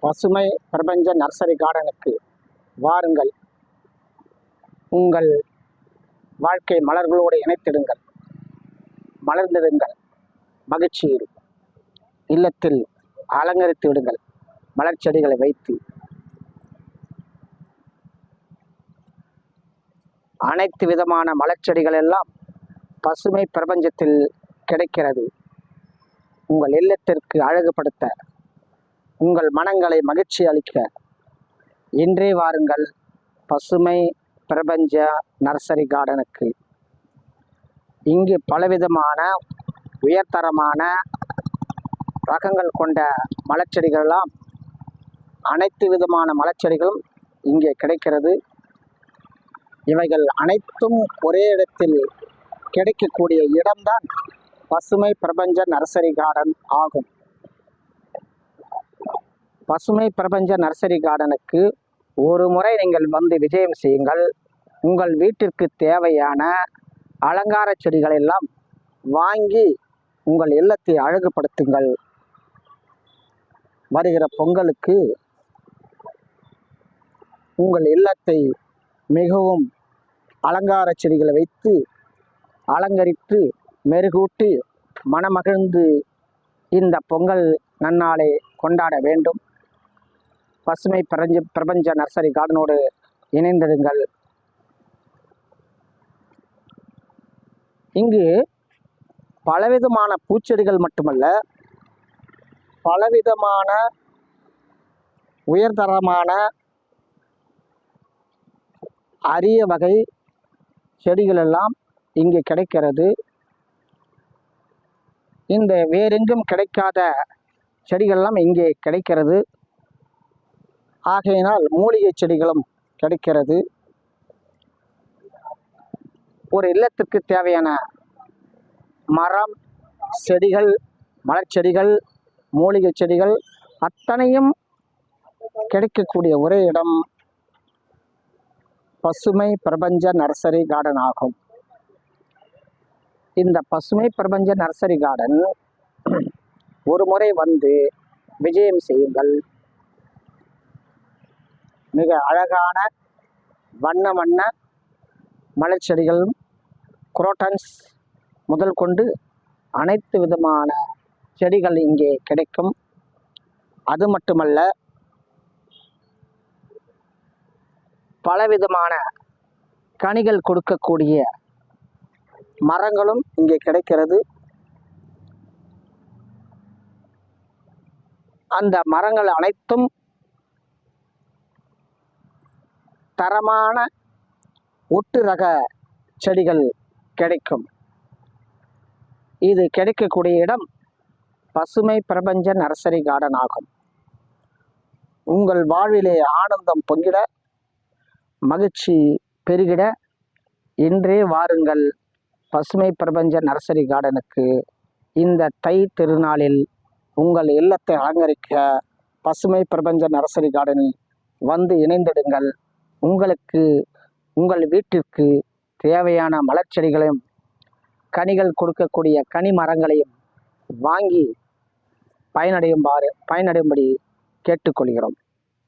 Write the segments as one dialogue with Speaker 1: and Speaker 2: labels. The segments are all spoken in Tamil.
Speaker 1: பசுமை பிரபஞ்ச நர்சரி கார்டனுக்கு வாருங்கள். உங்கள் வாழ்க்கை மலர்களோடு இணைத்திடுங்கள், மலர்ந்திடுங்கள். மகிழ்ச்சியில் இல்லத்தில் அலங்கரித்து விடுங்கள். மலர் செடிகளை வைத்து அனைத்து விதமான மலர் செடிகள் எல்லாம் பசுமை பிரபஞ்சத்தில் கிடைக்கிறது. உங்கள் இல்லத்திற்கு அழகுபடுத்த, உங்கள் மனங்களை மகிழ்ச்சி அளிக்க இன்றே வாருங்கள் பசுமை பிரபஞ்ச நர்சரி கார்டனுக்கு. இங்கு பலவிதமான உயர்தரமான ரகங்கள் கொண்ட மலர்ச்செடிகளெல்லாம், அனைத்து விதமான மலர்ச்செடிகளும் இங்கே கிடைக்கிறது. இவைகள் அனைத்தும் ஒரே இடத்தில் கிடைக்கக்கூடிய இடம்தான் பசுமை பிரபஞ்ச நர்சரி கார்டன் ஆகும். பசுமை பிரபஞ்ச நர்சரி கார்டனுக்கு ஒரு முறை நீங்கள் வந்து விஜயம் செய்யுங்கள். உங்கள் வீட்டிற்கு தேவையான அலங்கார செடிகள் எல்லாம் வாங்கி உங்கள் இல்லத்தை அழகுபடுத்துங்கள். வருகிற பொங்கலுக்கு உங்கள் இல்லத்தை மிகவும் அலங்கார செடிகளை வைத்து அலங்கரித்து மெருகூட்டி மனமகிழ்ந்து இந்த பொங்கல் நன்னாளை கொண்டாட வேண்டும். பசுமை பிரபஞ்ச நர்சரி கார்டனோடு இணைந்திடுங்கள். இங்கு பலவிதமான பூச்செடிகள் மட்டுமல்ல, பலவிதமான உயர்தரமான அரிய வகை செடிகள் எல்லாம் இங்கு கிடைக்கிறது. இந்த வேறெங்கும் கிடைக்காத செடிகளெல்லாம் இங்கே கிடைக்கிறது. ஆகையினால் மூலிகை செடிகளும் கிடைக்கிறது. ஒரு இல்லத்துக்கு தேவையான மரம், செடிகள், மலர்ச்செடிகள், மூலிகை செடிகள் அத்தனையும் கிடைக்கக்கூடிய ஒரே இடம் பசுமை பிரபஞ்ச நர்சரி கார்டன் ஆகும். இந்த பசுமை பிரபஞ்ச நர்சரி கார்டன் ஒரு முறை வந்து விஜயம் செய்யுங்கள். மிக அழகான வண்ண வண்ண மலர்ச்செடிகளும் குரோட்டன்ஸ் முதல் கொண்டு அனைத்து விதமான செடிகள் இங்கே கிடைக்கும். அது மட்டுமல்ல, பலவிதமான கனிகள் கொடுக்கக்கூடிய மரங்களும் இங்கே கிடைக்கிறது. அந்த மரங்கள் அனைத்தும் தரமான ஒட்டு ரக செடிகள் கிடைக்கும். இது கிடைக்கக்கூடிய இடம் பசுமை பிரபஞ்ச நர்சரி கார்டன் ஆகும். உங்கள் வாழ்விலே ஆனந்தம் பொங்கிட, மகிழ்ச்சி பெருகிட இன்றே வாருங்கள் பசுமை பிரபஞ்ச நர்சரி கார்டனுக்கு. இந்த தை திருநாளில் உங்கள் இல்லத்தை அலங்கரிக்க பசுமை பிரபஞ்ச நர்சரி கார்டனில் வந்து இணைந்திடுங்கள். உங்களுக்கு உங்கள் வீட்டிற்கு தேவையான மலர்ச்செடிகளையும் கனிகள் கொடுக்கக்கூடிய கனி மரங்களையும் வாங்கி பயனடையும்படி கேட்டுக்கொள்கிறோம்.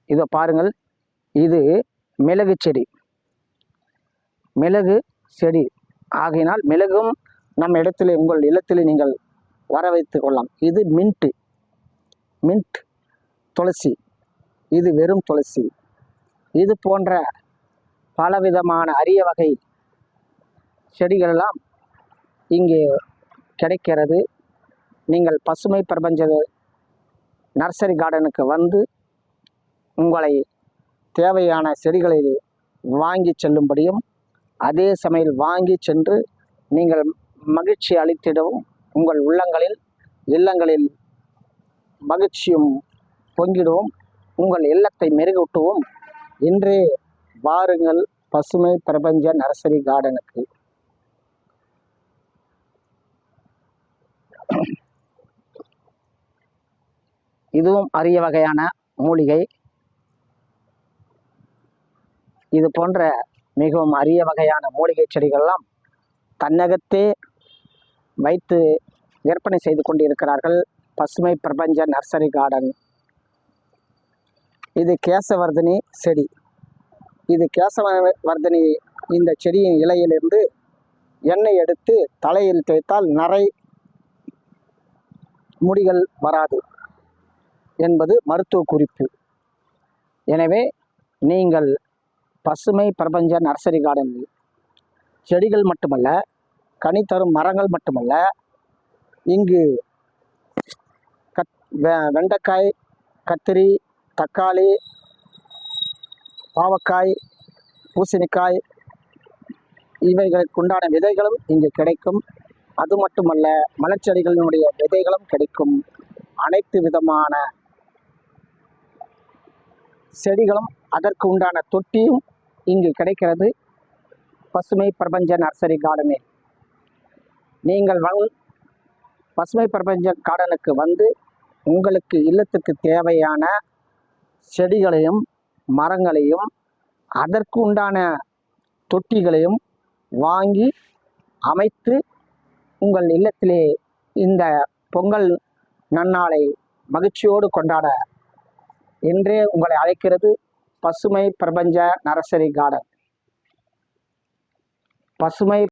Speaker 1: இதை பாருங்கள், இது மிளகு செடி. மிளகு செடி ஆகையினால் மிளகும் நம் இடத்திலே, உங்கள் இல்லத்திலே நீங்கள் வர வைத்து கொள்ளலாம். இது மின்ட் துளசி. இது வெறும் துளசி. இது போன்ற பலவிதமான அரிய வகை செடிகளெல்லாம் இங்கே கிடைக்கிறது. நீங்கள் பசுமை பிரபஞ்ச நர்சரி கார்டனுக்கு வந்து உங்களை தேவையான செடிகளை வாங்கி செல்லும்படியும், அதே சமயம் வாங்கி சென்று நீங்கள் மகிழ்ச்சி அளித்திடவும், உங்கள் இல்லங்களில் மகிழ்ச்சியும் பொங்கிடவும், உங்கள் இல்லத்தை மெருகூட்டவும் இன்றே வாருங்கள் பசுமை பிரபஞ்ச நர்சரி கார்டனுக்கு. இதுவும் அரிய வகையான மூலிகை. இது போன்ற மிகவும் அரிய வகையான மூலிகை செடிகள்லாம் தன்னகத்தே வைத்து விற்பனை செய்து கொண்டிருக்கிறார்கள் பசுமை பிரபஞ்ச நர்சரி கார்டன். இது கேசவர்தினி செடி. இது கேசவர்தினி இந்த செடியின் இலையிலிருந்து எண்ணெய் எடுத்து தலையில் தேய்த்தால் நரை முடிகள் வராது என்பது மருத்துவ குறிப்பு. எனவே நீங்கள் பசுமை பிரபஞ்ச நர்சரி கார்டனில் செடிகள் மட்டுமல்ல, கனி தரும் மரங்கள் மட்டுமல்ல, இங்கு வெண்டைக்காய், கத்திரி, தக்காளி, பாவக்காய், பூசணிக்காய் இவைகளுக்கு உண்டான விதைகளும் இங்கு கிடைக்கும். அது மட்டுமல்ல, மலர்ச்செடிகளினுடைய விதைகளும் கிடைக்கும். அனைத்து விதமான செடிகளும் அதற்கு உண்டான தொட்டியும் இங்கு கிடைக்கிறது. பசுமை பிரபஞ்ச நர்சரி கார்டனில் நீங்கள் பசுமை பிரபஞ்ச கார்டனுக்கு வந்து உங்களுக்கு இல்லத்துக்கு தேவையான செடிகளையும் மரங்களையும் அதற்கு உண்டான தொட்டிகளையும் வாங்கி அமைத்து உங்கள் இல்லத்திலே இந்த பொங்கல் நன்னாளை மகிழ்ச்சியோடு கொண்டாட என்றே உங்களை அழைக்கிறது பசுமை பிரபஞ்ச நர்சரி கார்டன். பசுமை